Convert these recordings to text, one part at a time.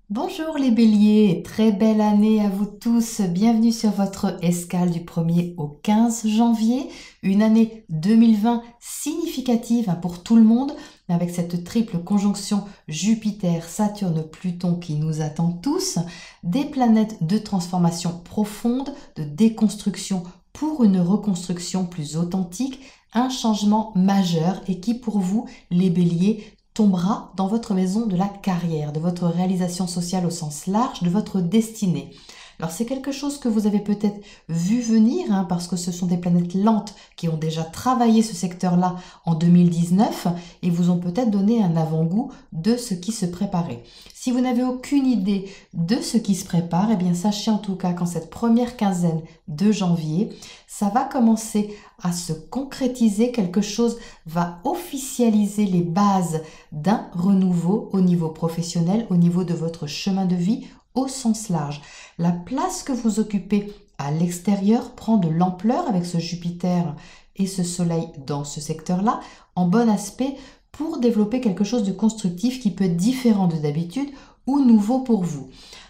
Bonjour les béliers, très belle année à vous tous, bienvenue sur votre escale du 1er au 15 janvier, une année 2020 significative pour tout le monde, avec cette triple conjonction Jupiter, Saturne, Pluton qui nous attend tous, des planètes de transformation profonde, de déconstruction pour une reconstruction plus authentique, un changement majeur et qui pour vous, les béliers, tombera dans votre maison de la carrière, de votre réalisation sociale au sens large, de votre destinée. Alors c'est quelque chose que vous avez peut-être vu venir, parce que ce sont des planètes lentes qui ont déjà travaillé ce secteur-là en 2019 et vous ont peut-être donné un avant-goût de ce qui se préparait. Si vous n'avez aucune idée de ce qui se prépare, eh bien sachez en tout cas qu'en cette première quinzaine de janvier, ça va commencer à se concrétiser, quelque chose va officialiser les bases d'un renouveau au niveau professionnel, au niveau de votre chemin de vie au sens large. La place que vous occupez à l'extérieur prend de l'ampleur avec ce Jupiter et ce Soleil dans ce secteur-là, en bon aspect pour développer quelque chose de constructif qui peut être différent de d'habitude ou nouveau pour vous.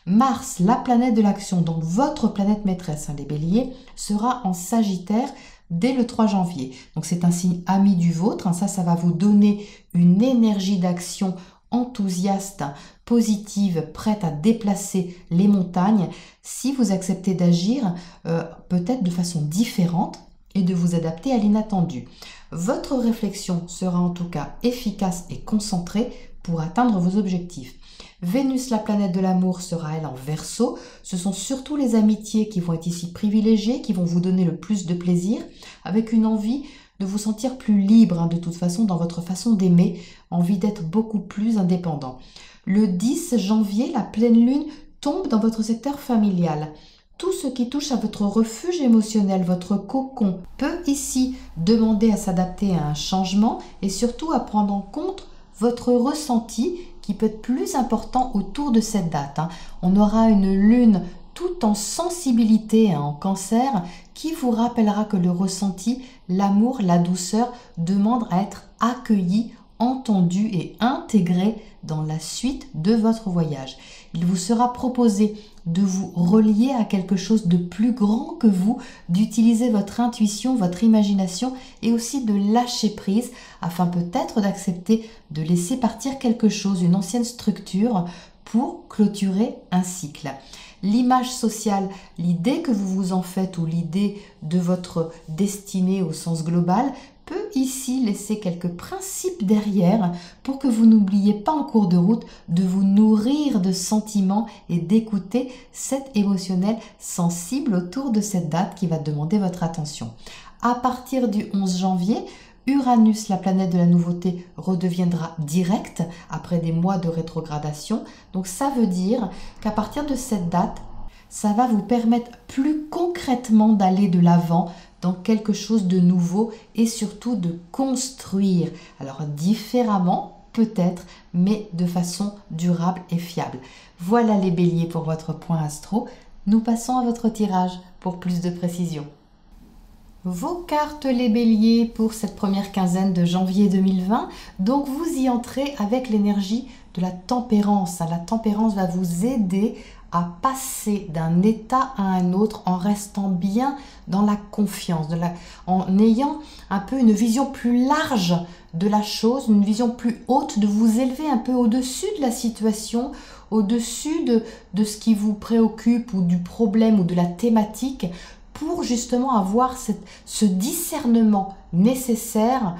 Mars, la planète de l'action, donc votre planète maîtresse, les béliers, sera en Sagittaire dès le 3 janvier. Donc c'est un signe ami du vôtre, ça va vous donner une énergie d'action enthousiaste, positive, prête à déplacer les montagnes si vous acceptez d'agir peut-être de façon différente et de vous adapter à l'inattendu. Votre réflexion sera en tout cas efficace et concentrée pour atteindre vos objectifs. Vénus, la planète de l'amour, sera elle en Verseau. Ce sont surtout les amitiés qui vont être ici privilégiées, qui vont vous donner le plus de plaisir, avec une envie de vous sentir plus libre de toute façon dans votre façon d'aimer, envie d'être beaucoup plus indépendant. Le 10 janvier, la pleine lune tombe dans votre secteur familial. Tout ce qui touche à votre refuge émotionnel, votre cocon, peut ici demander à s'adapter à un changement et surtout à prendre en compte votre ressenti qui peut être plus important autour de cette date. On aura une lune tout en sensibilité en Cancer qui vous rappellera que le ressenti, l'amour, la douceur demandent à être accueillis, entendus et intégrés dans la suite de votre voyage. Il vous sera proposé de vous relier à quelque chose de plus grand que vous, d'utiliser votre intuition, votre imagination et aussi de lâcher prise afin peut-être d'accepter de laisser partir quelque chose, une ancienne structure pour clôturer un cycle. L'image sociale, l'idée que vous vous en faites ou l'idée de votre destinée au sens global peut ici laisser quelques principes derrière pour que vous n'oubliez pas en cours de route de vous nourrir de sentiments et d'écouter cet émotionnel sensible autour de cette date qui va demander votre attention. À partir du 11 janvier, Uranus, la planète de la nouveauté, redeviendra directe après des mois de rétrogradation. Donc ça veut dire qu'à partir de cette date, ça va vous permettre plus concrètement d'aller de l'avant dans quelque chose de nouveau et surtout de construire. Alors différemment peut-être, mais de façon durable et fiable. Voilà les béliers pour votre point astro. Nous passons à votre tirage pour plus de précision. Vos cartes les béliers pour cette première quinzaine de janvier 2020. Donc vous y entrez avec l'énergie de la tempérance. La tempérance va vous aider à passer d'un état à un autre en restant bien dans la confiance, en ayant un peu une vision plus large de la chose, une vision plus haute, de vous élever un peu au-dessus de la situation, au-dessus de ce qui vous préoccupe ou du problème ou de la thématique, pour justement avoir ce discernement nécessaire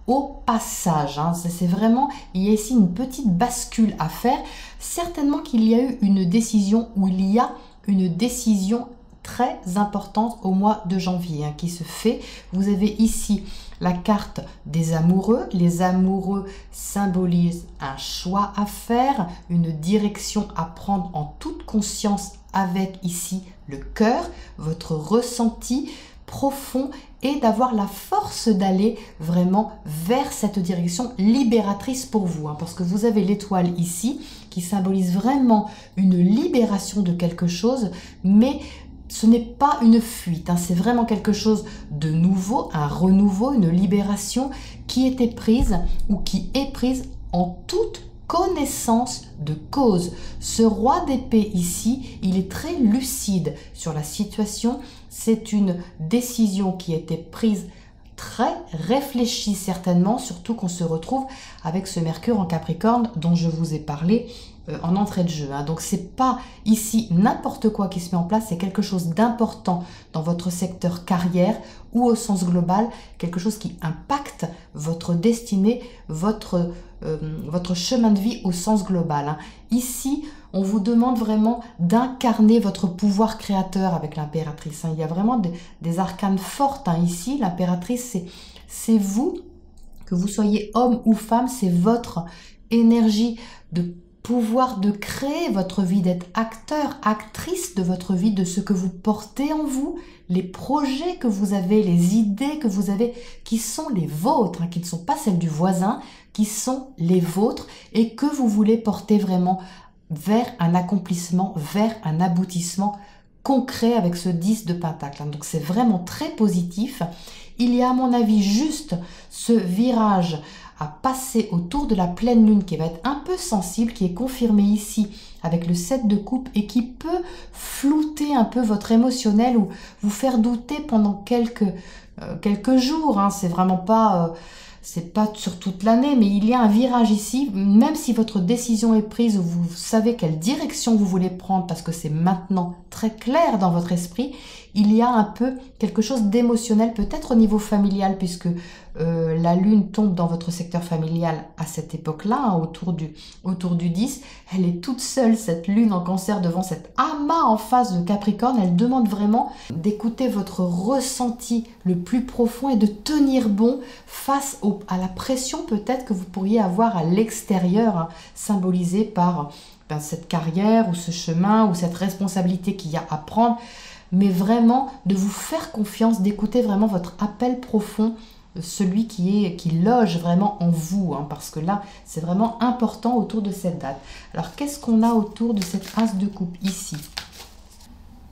au passage. C'est vraiment, il y a ici une petite bascule à faire. Certainement qu'il y a eu une décision ou il y a une décision très importante au mois de janvier qui se fait. Vous avez ici la carte des amoureux. Les amoureux symbolisent un choix à faire, une direction à prendre en toute conscience avec ici le cœur, votre ressenti profond et d'avoir la force d'aller vraiment vers cette direction libératrice pour vous. Parce que vous avez l'étoile ici qui symbolise vraiment une libération de quelque chose, mais ce n'est pas une fuite, c'est vraiment quelque chose de nouveau, un renouveau, une libération qui était prise ou qui est prise en toute connaissance de cause. Ce roi d'épée ici, il est très lucide sur la situation. C'est une décision qui a été prise très réfléchie certainement, surtout qu'on se retrouve avec ce Mercure en Capricorne dont je vous ai parlé en entrée de jeu. Donc c'est pas ici n'importe quoi qui se met en place, c'est quelque chose d'important dans votre secteur carrière ou au sens global, quelque chose qui impacte votre destinée, votre chemin de vie au sens global. Ici, on vous demande vraiment d'incarner votre pouvoir créateur avec l'impératrice. Il y a vraiment des arcanes fortes ici. L'impératrice, c'est vous, que vous soyez homme ou femme, c'est votre énergie de pouvoir de créer votre vie, d'être acteur, actrice de votre vie, de ce que vous portez en vous, les projets que vous avez, les idées que vous avez, qui sont les vôtres, qui ne sont pas celles du voisin, qui sont les vôtres et que vous voulez porter vraiment vers un accomplissement, vers un aboutissement concret avec ce 10 de Pentacle. Donc c'est vraiment très positif. Il y a à mon avis juste ce virage à passer autour de la pleine lune qui va être un peu sensible, qui est confirmé ici avec le 7 de coupe et qui peut flouter un peu votre émotionnel ou vous faire douter pendant quelques jours. C'est vraiment pas... c'est pas sur toute l'année, mais il y a un virage ici, même si votre décision est prise, vous savez quelle direction vous voulez prendre parce que c'est maintenant très clair dans votre esprit, il y a un peu quelque chose d'émotionnel, peut-être au niveau familial, puisque la lune tombe dans votre secteur familial à cette époque-là, autour du 10. Elle est toute seule, cette lune en Cancer, devant cet amas en face de Capricorne. Elle demande vraiment d'écouter votre ressenti le plus profond et de tenir bon face à la pression peut-être que vous pourriez avoir à l'extérieur, symbolisée par cette carrière ou ce chemin ou cette responsabilité qu'il y a à prendre, mais vraiment de vous faire confiance, d'écouter vraiment votre appel profond, celui qui loge vraiment en vous, parce que là, c'est vraiment important autour de cette date. Alors, qu'est-ce qu'on a autour de cette as de coupe ici?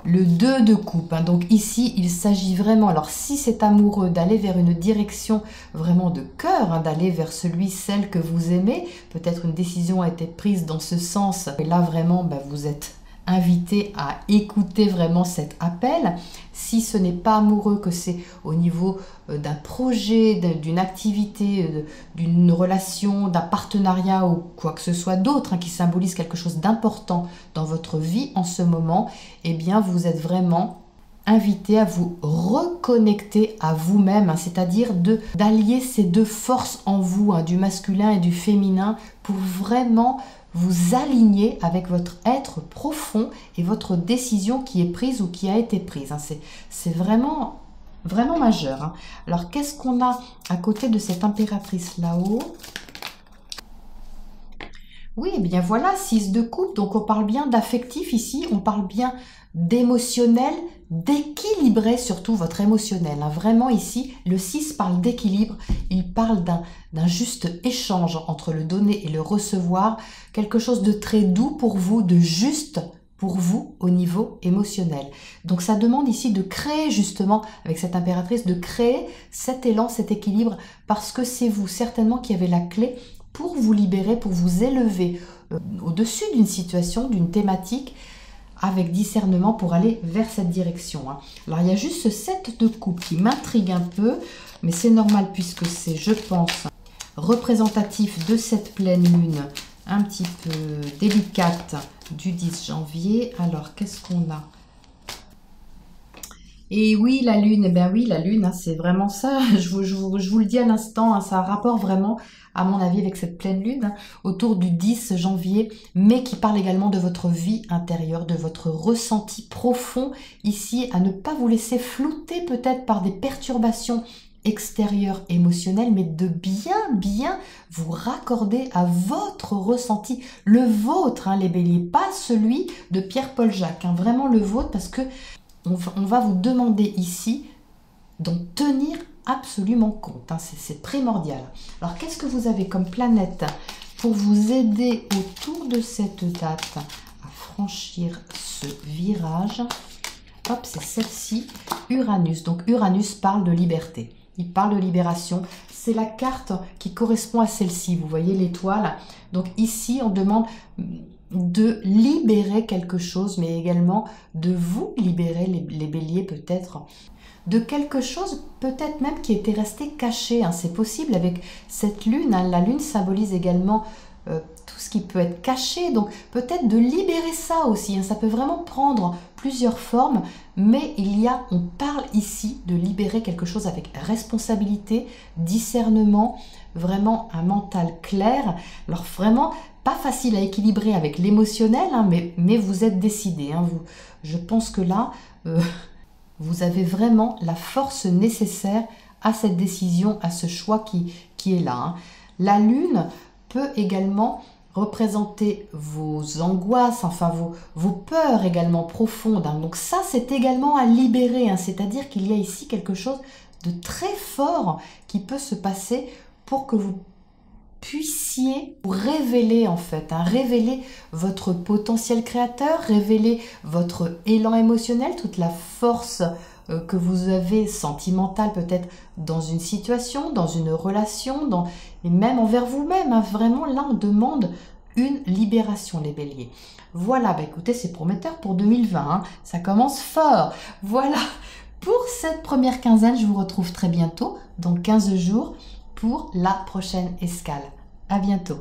Le 2 de coupe, donc ici, il s'agit vraiment, alors si c'est amoureux, d'aller vers une direction vraiment de cœur, d'aller vers celui, celle que vous aimez, peut-être une décision a été prise dans ce sens, et là vraiment, vous êtes invité à écouter vraiment cet appel. Si ce n'est pas amoureux, que c'est au niveau d'un projet, d'une activité, d'une relation, d'un partenariat ou quoi que ce soit d'autre qui symbolise quelque chose d'important dans votre vie en ce moment, eh bien vous êtes vraiment invité à vous reconnecter à vous-même, c'est-à-dire d'allier ces deux forces en vous, du masculin et du féminin, pour vraiment vous aligner avec votre être profond et votre décision qui est prise ou qui a été prise. C'est vraiment, vraiment majeur. Alors, qu'est-ce qu'on a à côté de cette impératrice là-haut? Oui, eh bien voilà, 6 de coupe. Donc, on parle bien d'affectif ici. On parle bien d'émotionnel, d'équilibrer surtout votre émotionnel. Vraiment ici, le 6 parle d'équilibre. Il parle d'un juste échange entre le donner et le recevoir. Quelque chose de très doux pour vous, de juste pour vous au niveau émotionnel. Donc ça demande ici de créer justement, avec cette impératrice, de créer cet élan, cet équilibre, parce que c'est vous certainement qui avez la clé pour vous libérer, pour vous élever au-dessus d'une situation, d'une thématique, avec discernement pour aller vers cette direction. Alors il y a juste ce 7 de coupe qui m'intrigue un peu, mais c'est normal puisque c'est, je pense, représentatif de cette pleine lune un petit peu délicate du 10 janvier. Alors qu'est-ce qu'on a? Et oui, la lune, oui, la lune, c'est vraiment ça, je vous le dis à l'instant, ça a rapport vraiment, à mon avis, avec cette pleine lune, autour du 10 janvier, mais qui parle également de votre vie intérieure, de votre ressenti profond, ici, à ne pas vous laisser flouter peut-être par des perturbations extérieures émotionnelles, mais de bien vous raccorder à votre ressenti, le vôtre, les béliers, pas celui de Pierre-Paul Jacques, vraiment le vôtre, parce que on va vous demander ici d'en tenir absolument compte. C'est primordial. Alors, qu'est-ce que vous avez comme planète pour vous aider autour de cette date à franchir ce virage? Hop, c'est celle-ci, Uranus. Donc, Uranus parle de liberté. il parle de libération. C'est la carte qui correspond à celle-ci. Vous voyez l'étoile. Donc ici, on demande de libérer quelque chose, mais également de vous libérer, les béliers peut-être, de quelque chose peut-être même qui était resté caché. Hein. C'est possible avec cette lune. Hein. La lune symbolise également tout ce qui peut être caché, donc peut-être de libérer ça aussi, hein. Ça peut vraiment prendre plusieurs formes, mais on parle ici de libérer quelque chose avec responsabilité, discernement, vraiment un mental clair. Alors vraiment pas facile à équilibrer avec l'émotionnel, hein, mais vous êtes décidé, hein, je pense que là vous avez vraiment la force nécessaire à cette décision, à ce choix qui est là, hein. La lune peut également représenter vos angoisses, enfin vos peurs également profondes, hein. Donc ça, c'est également à libérer, hein. C'est-à-dire qu'il y a ici quelque chose de très fort qui peut se passer pour que vous puissiez vous révéler en fait, hein, révéler votre potentiel créateur, révéler votre élan émotionnel, toute la force que vous avez sentimentale peut-être dans une situation, dans une relation, et même envers vous-même, hein. Vraiment là on demande une libération les béliers. Voilà, bah écoutez, c'est prometteur pour 2020, hein. Ça commence fort. Voilà, pour cette première quinzaine, je vous retrouve très bientôt, dans 15 jours, pour la prochaine escale. À bientôt.